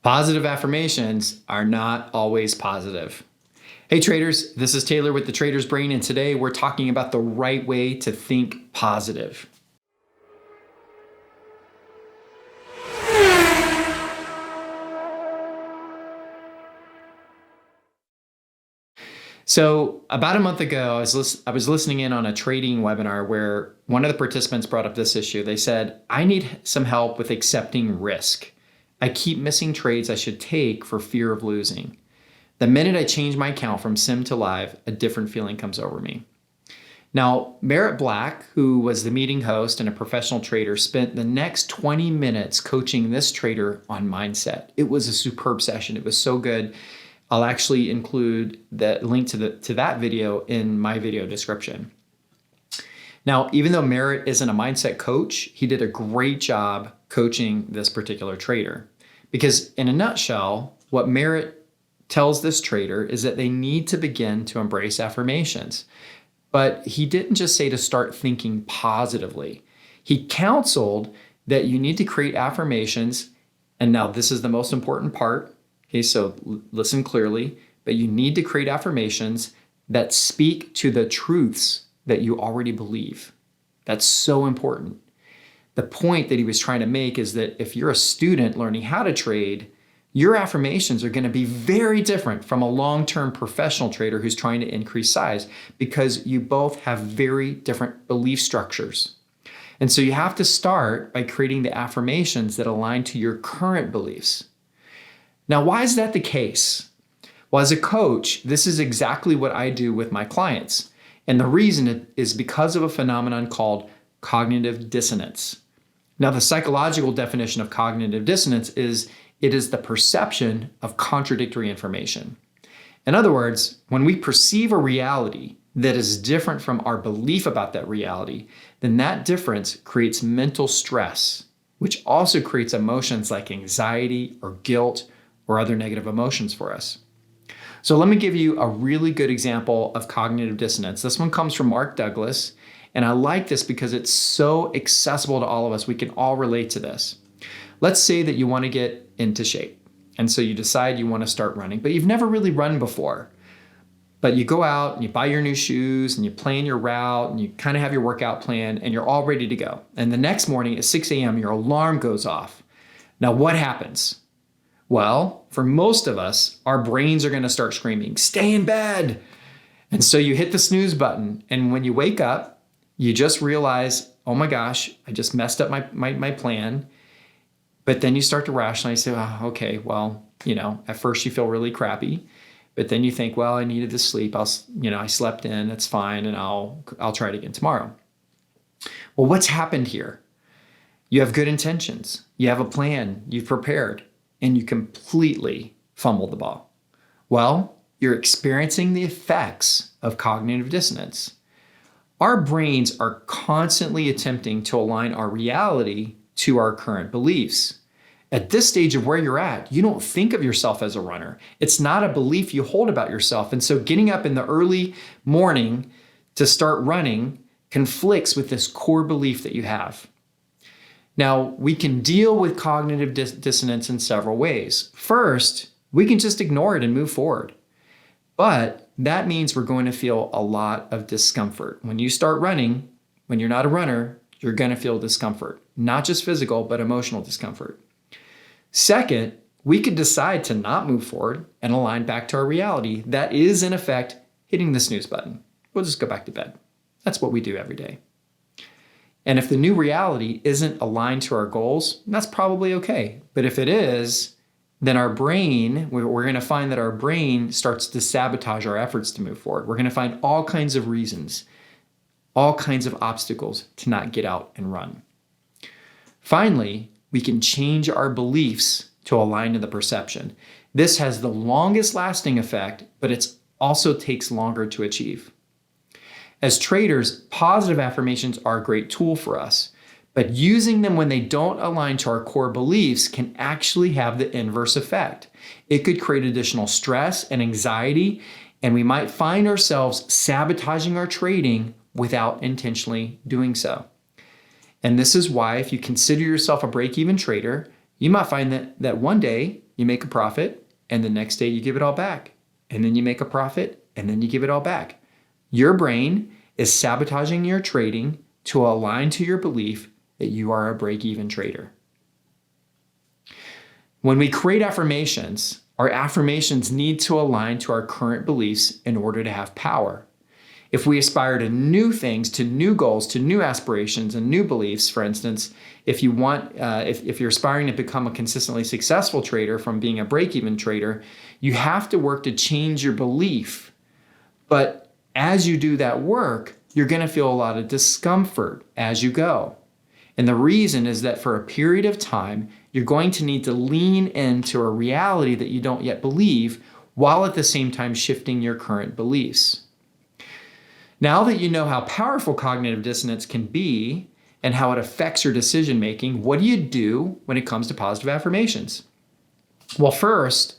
Positive affirmations are not always positive. Hey traders, this is Taylor with the Trader's Brain, and today we're talking about the right way to think positive. So about a month ago, I was listening in on a trading webinar where one of the participants brought up this issue. They said, I need some help with accepting risk. I keep missing trades I should take for fear of losing. The minute I change my account from sim to live, a different feeling comes over me. Now, Merritt Black, who was the meeting host and a professional trader, spent the next 20 minutes coaching this trader on mindset. It was a superb session. It was so good. I'll actually include the link to that video in my video description. Now, even though Merritt isn't a mindset coach, he did a great job coaching this particular trader. Because in a nutshell, what Merritt tells this trader is that they need to begin to embrace affirmations. But he didn't just say to start thinking positively. He counseled that you need to create affirmations, and now this is the most important part. Okay, so listen clearly, but you need to create affirmations that speak to the truths that you already believe. That's so important. The point that he was trying to make is that if you're a student learning how to trade, your affirmations are going to be very different from a long-term professional trader who's trying to increase size, because you both have very different belief structures. And so you have to start by creating the affirmations that align to your current beliefs. Now, why is that the case? Well, as a coach, this is exactly what I do with my clients. And the reason is because of a phenomenon called cognitive dissonance. Now, the psychological definition of cognitive dissonance is it is the perception of contradictory information. In other words, when we perceive a reality that is different from our belief about that reality, then that difference creates mental stress, which also creates emotions like anxiety or guilt or other negative emotions for us. So let me give you a really good example of cognitive dissonance. This one comes from Mark Douglas, and I like this because it's so accessible to all of us. We can all relate to this. Let's say that you want to get into shape, and so you decide you want to start running, but you've never really run before. But you go out and you buy your new shoes and you plan your route and you kind of have your workout plan and you're all ready to go. And the next morning at 6 a.m., your alarm goes off. Now what happens? Well, for most of us, our brains are going to start screaming, stay in bed. And so you hit the snooze button. And when you wake up, you just realize, oh my gosh, I just messed up my plan. But then you start to rationalize, say, oh, okay, well, at first you feel really crappy. But then you think, well, I needed to sleep. I slept in, that's fine. And I'll try it again tomorrow. Well, what's happened here? You have good intentions. You have a plan. You've prepared. And you completely fumble the ball. Well, you're experiencing the effects of cognitive dissonance. Our brains are constantly attempting to align our reality to our current beliefs. At this stage of where you're at, you don't think of yourself as a runner. It's not a belief you hold about yourself. And so getting up in the early morning to start running conflicts with this core belief that you have. Now, we can deal with cognitive dissonance in several ways. First, we can just ignore it and move forward. But that means we're going to feel a lot of discomfort. When you start running, when you're not a runner, you're going to feel discomfort, not just physical, but emotional discomfort. Second, we could decide to not move forward and align back to our reality. That is, in effect, hitting the snooze button. We'll just go back to bed. That's what we do every day. And if the new reality isn't aligned to our goals, that's probably okay. But if it is, then our brain, we're going to find that our brain starts to sabotage our efforts to move forward. We're going to find all kinds of reasons, all kinds of obstacles to not get out and run. Finally, we can change our beliefs to align to the perception. This has the longest lasting effect, but it also takes longer to achieve. As traders, positive affirmations are a great tool for us, but using them when they don't align to our core beliefs can actually have the inverse effect. It could create additional stress and anxiety, and we might find ourselves sabotaging our trading without intentionally doing so. And this is why, if you consider yourself a break-even trader, you might find that one day you make a profit, and the next day you give it all back. And then you make a profit, and then you give it all back. Your brain is sabotaging your trading to align to your belief that you are a break-even trader. When we create affirmations, our affirmations need to align to our current beliefs in order to have power. If we aspire to new things, to new goals, to new aspirations and new beliefs, for instance, if you're aspiring to become a consistently successful trader from being a break-even trader, you have to work to change your belief. But as you do that work, you're going to feel a lot of discomfort as you go. And the reason is that for a period of time, you're going to need to lean into a reality that you don't yet believe, while at the same time shifting your current beliefs. Now that you know how powerful cognitive dissonance can be and how it affects your decision making, what do you do when it comes to positive affirmations? Well, first,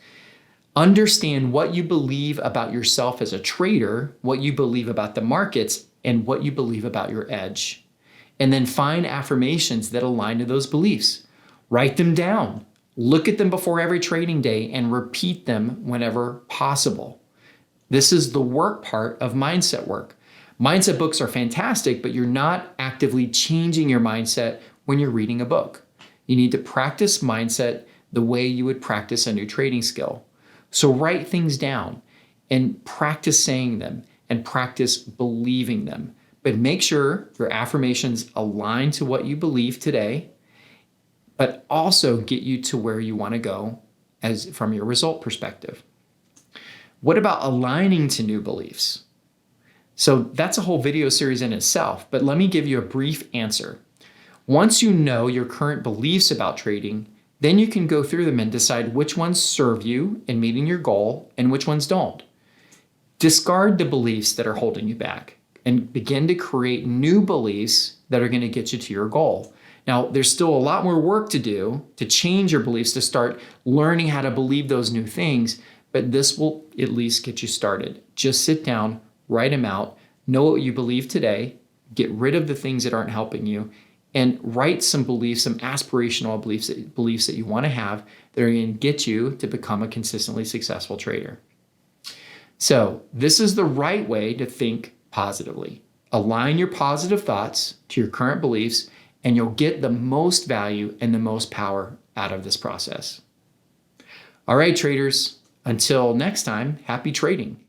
understand what you believe about yourself as a trader, what you believe about the markets, and what you believe about your edge. And then find affirmations that align to those beliefs. Write them down. Look at them before every trading day and repeat them whenever possible. This is the work part of mindset work. Mindset books are fantastic, but you're not actively changing your mindset when you're reading a book. You need to practice mindset the way you would practice a new trading skill. So write things down and practice saying them and practice believing them. But make sure your affirmations align to what you believe today, but also get you to where you want to go from your result perspective. What about aligning to new beliefs? So that's a whole video series in itself, but let me give you a brief answer. Once you know your current beliefs about trading, then you can go through them and decide which ones serve you in meeting your goal and which ones don't. Discard the beliefs that are holding you back and begin to create new beliefs that are going to get you to your goal. Now, there's still a lot more work to do to change your beliefs, to start learning how to believe those new things, but this will at least get you started. Just sit down, write them out, know what you believe today, get rid of the things that aren't helping you, and write some beliefs, some aspirational beliefs that you want to have that are going to get you to become a consistently successful trader. So this is the right way to think positively. Align your positive thoughts to your current beliefs, and you'll get the most value and the most power out of this process. All right, traders, until next time, happy trading.